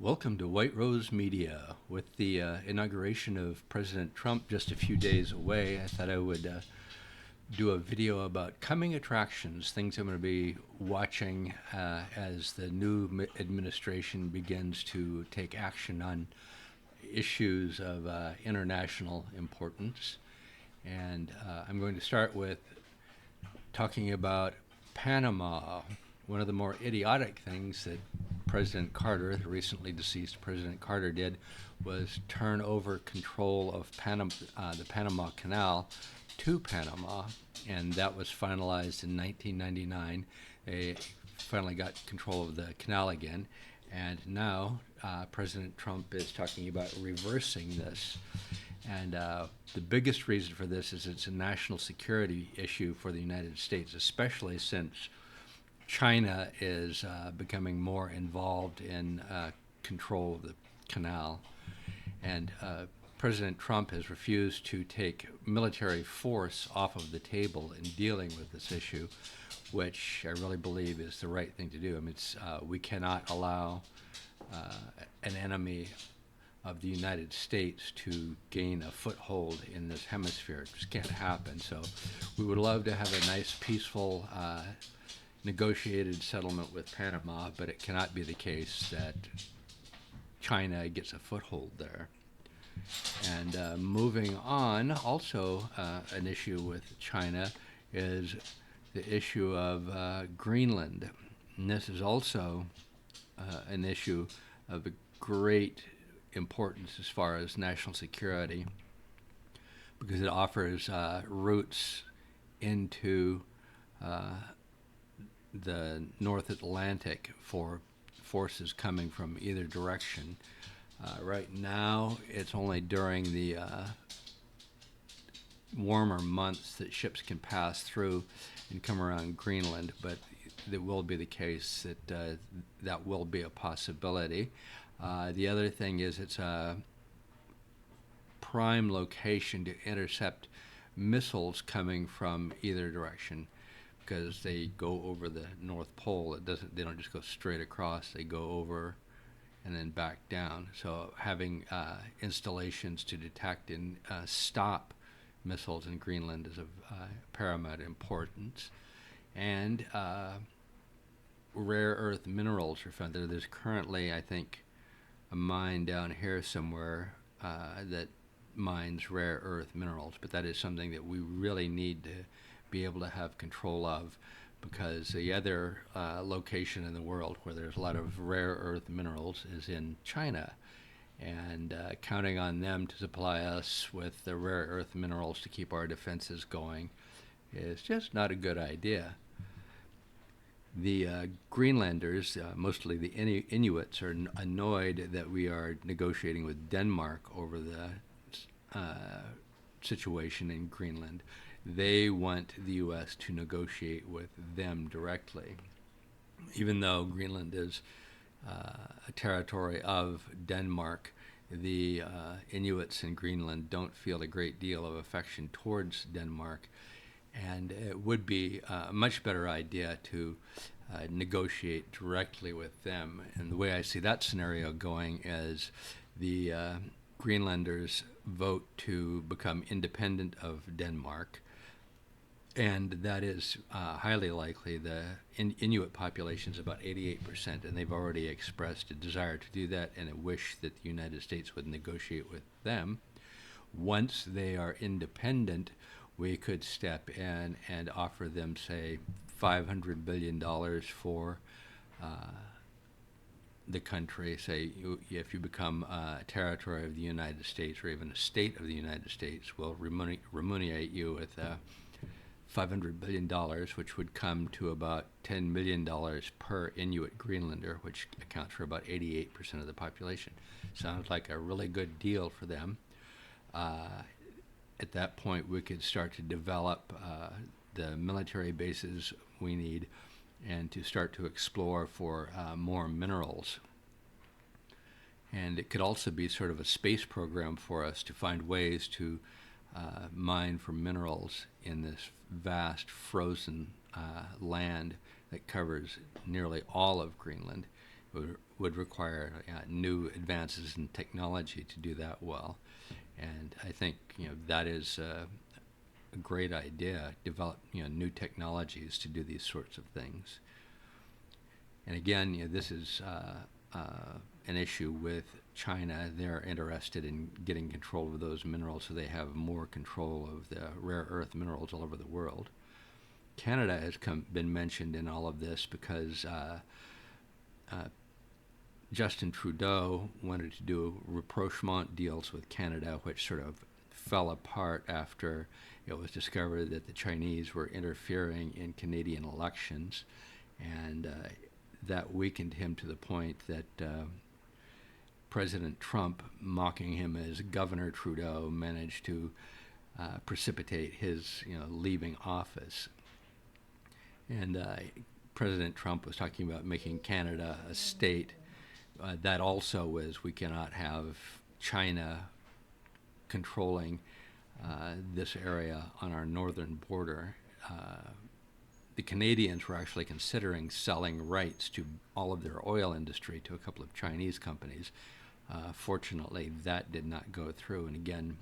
Welcome to White Rose Media. With the inauguration of President Trump just a few days away, I thought I would do a video about coming attractions, things I'm going to be watching as the new administration begins to take action on issues of international importance. And I'm going to start with talking about Panama. One of the more idiotic things that President Carter, the recently deceased President Carter, did was turn over control of the Panama Canal to Panama, and that was finalized in 1999. They finally got control of the canal again, and now President Trump is talking about reversing this. And the biggest reason for this is it's a national security issue for the United States, especially since China is becoming more involved in control of the canal. And President Trump has refused to take military force off of the table in dealing with this issue, which I really believe is the right thing to do. I mean, we cannot allow an enemy of the United States to gain a foothold in this hemisphere. It just can't happen. So we would love to have a nice, peaceful, negotiated settlement with Panama, but it cannot be the case that China gets a foothold there. And moving on, also an issue with China is the issue of Greenland. And this is also an issue of a great importance as far as national security, because it offers routes into the North Atlantic for forces coming from either direction. Right now, it's only during the warmer months that ships can pass through and come around Greenland, but it will be the case that that will be a possibility. The other thing is it's a prime location to intercept missiles coming from either direction, because they go over the North Pole. They don't just go straight across. They go over and then back down. So having installations to detect and stop missiles in Greenland is of paramount importance. And rare earth minerals are found there. There's currently, I think, a mine down here somewhere that mines rare earth minerals, but that is something that we really need to be able to have control of, because the other location in the world where there's a lot of rare earth minerals is in China, and counting on them to supply us with the rare earth minerals to keep our defenses going is just not a good idea. The Greenlanders, mostly the Inuits, are annoyed that we are negotiating with Denmark over the situation in Greenland. They want the U.S. to negotiate with them directly, even though Greenland is a territory of Denmark. The Inuits in Greenland don't feel a great deal of affection towards Denmark, and it would be a much better idea to negotiate directly with them. And the way I see that scenario going is the Greenlanders vote to become independent of Denmark, and that is highly likely. The Inuit population is about 88%, and they've already expressed a desire to do that and a wish that the United States would negotiate with them. Once they are independent, we could step in and offer them, say, $500 billion for the country. Say, if you become a territory of the United States or even a state of the United States, we'll remunerate you with $500 billion, which would come to about $10 million per Inuit Greenlander, which accounts for about 88% of the population. Sounds like a really good deal for them. At that point, we could start to develop the military bases we need and to start to explore for more minerals. And it could also be sort of a space program for us to find ways to mine for minerals in this vast frozen land that covers nearly all of Greenland. would require new advances in technology to do that well. And I think that is a great idea. Develop new technologies to do these sorts of things. And again, this is an issue with China. They're interested in getting control of those minerals, so they have more control of the rare earth minerals all over the world. Canada has been mentioned in all of this because Justin Trudeau wanted to do rapprochement deals with Canada, which sort of fell apart after it was discovered that the Chinese were interfering in Canadian elections, and that weakened him to the point that President Trump, mocking him as Governor Trudeau, managed to precipitate his leaving office. And President Trump was talking about making Canada a state. That also was, we cannot have China controlling this area on our northern border. The Canadians were actually considering selling rights to all of their oil industry to a couple of Chinese companies. Fortunately, that did not go through. And again,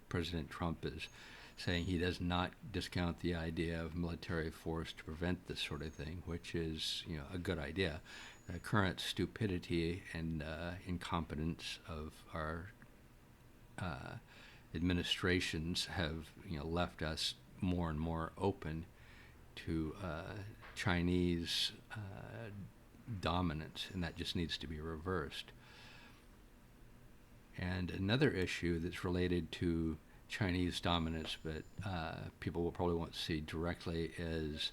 President Trump is saying he does not discount the idea of military force to prevent this sort of thing, which is a good idea. The current stupidity and incompetence of our administrations have left us more and more open to Chinese dominance, and that just needs to be reversed. And another issue that's related to Chinese dominance, but people will probably won't see directly, is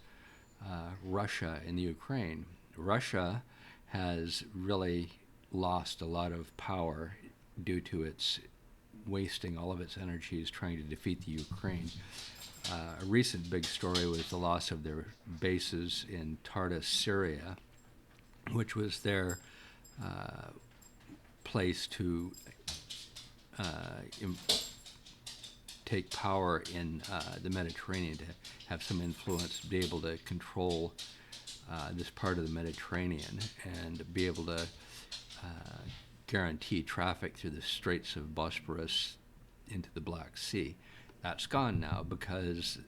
Russia and the Ukraine. Russia has really lost a lot of power due to its wasting all of its energies trying to defeat the Ukraine. A recent big story was the loss of their bases in Tartus, Syria, which was their place to take power in the Mediterranean, to have some influence, to be able to control this part of the Mediterranean and be able to guarantee traffic through the Straits of Bosporus into the Black Sea. That's gone now because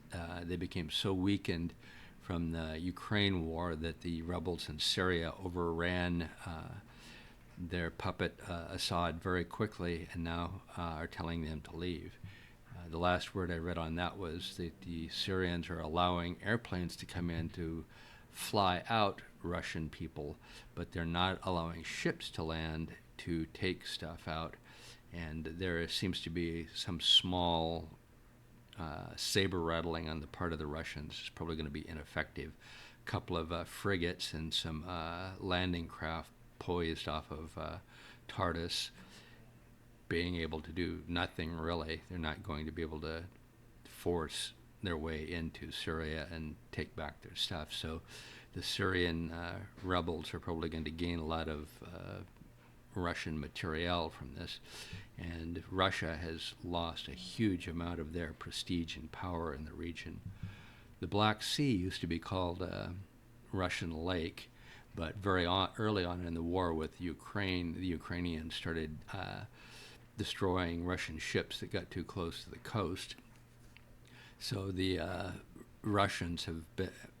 they became so weakened from the Ukraine war that the rebels in Syria overran their puppet Assad very quickly, and now are telling them to leave. The last word I read on that was that the Syrians are allowing airplanes to come in to fly out Russian people, but they're not allowing ships to land to take stuff out. And there seems to be some small saber rattling on the part of the Russians. It's probably going to be ineffective. A couple of frigates and some landing craft poised off of Tartus, being able to do nothing really. They're not going to be able to force their way into Syria and take back their stuff. So the Syrian rebels are probably going to gain a lot of Russian materiel from this. And Russia has lost a huge amount of their prestige and power in the region. The Black Sea used to be called Russian Lake, but very early on in the war with Ukraine, the Ukrainians started destroying Russian ships that got too close to the coast. So the Russians have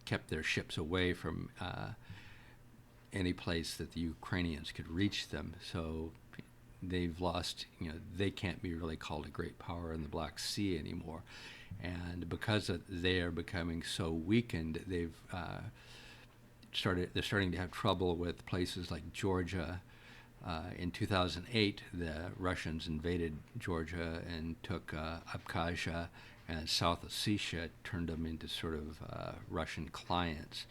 kept their ships away from any place that the Ukrainians could reach them. So they've lost, they can't be really called a great power in the Black Sea anymore. And because they are becoming so weakened, they're starting to have trouble with places like Georgia. In 2008, the Russians invaded Georgia and took Abkhazia and South Ossetia, turned them into sort of Russian clients.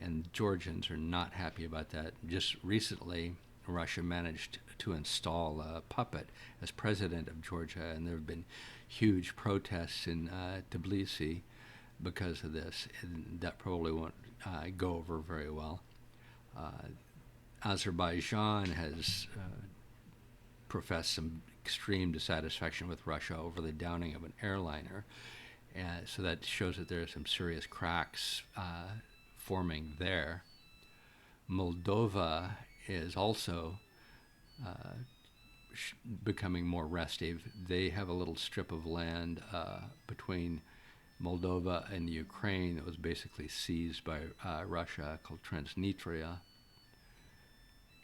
And Georgians are not happy about that. Just recently, Russia managed to install a puppet as president of Georgia, and there have been huge protests in Tbilisi because of this, and that probably won't go over very well. Azerbaijan has professed some extreme dissatisfaction with Russia over the downing of an airliner, and so that shows that there are some serious cracks forming there. Moldova is also becoming more restive. They have a little strip of land between Moldova and Ukraine that was basically seized by Russia called Transnistria.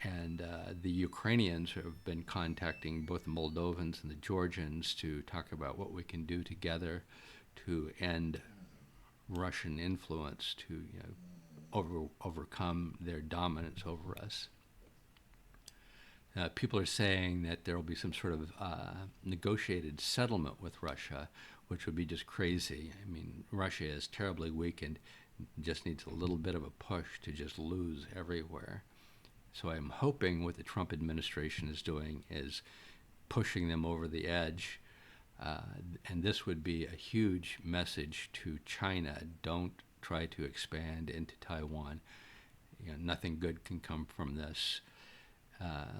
And the Ukrainians have been contacting both the Moldovans and the Georgians to talk about what we can do together to end Russian influence, to overcome their dominance over us. People are saying that there will be some sort of negotiated settlement with Russia, which would be just crazy. I mean, Russia is terribly weakened, just needs a little bit of a push to just lose everywhere. So I'm hoping what the Trump administration is doing is pushing them over the edge. And this would be a huge message to China. Don't try to expand into Taiwan. Nothing good can come from this.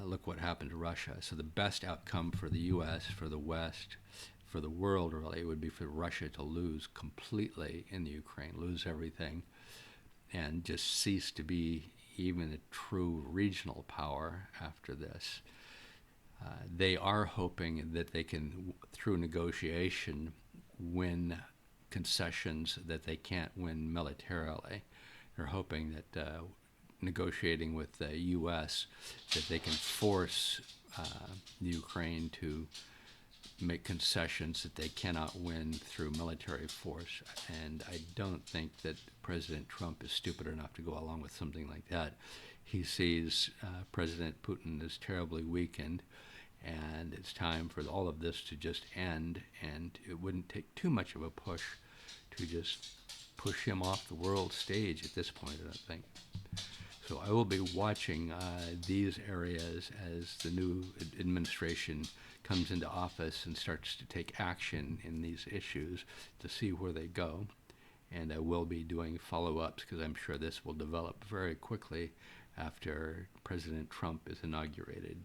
Look what happened to Russia. So the best outcome for the U.S., for the West, for the world really, would be for Russia to lose completely in the Ukraine, lose everything, and just cease to be even a true regional power after this. They are hoping that they can, through negotiation, win concessions that they can't win militarily. They're hoping that negotiating with the U.S., that they can force the Ukraine to make concessions that they cannot win through military force. And I don't think that President Trump is stupid enough to go along with something like that. He sees President Putin as terribly weakened, and it's time for all of this to just end, and it wouldn't take too much of a push to just push him off the world stage at this point, I don't think. So I will be watching these areas as the new administration comes into office and starts to take action in these issues to see where they go. And I will be doing follow-ups because I'm sure this will develop very quickly after President Trump is inaugurated.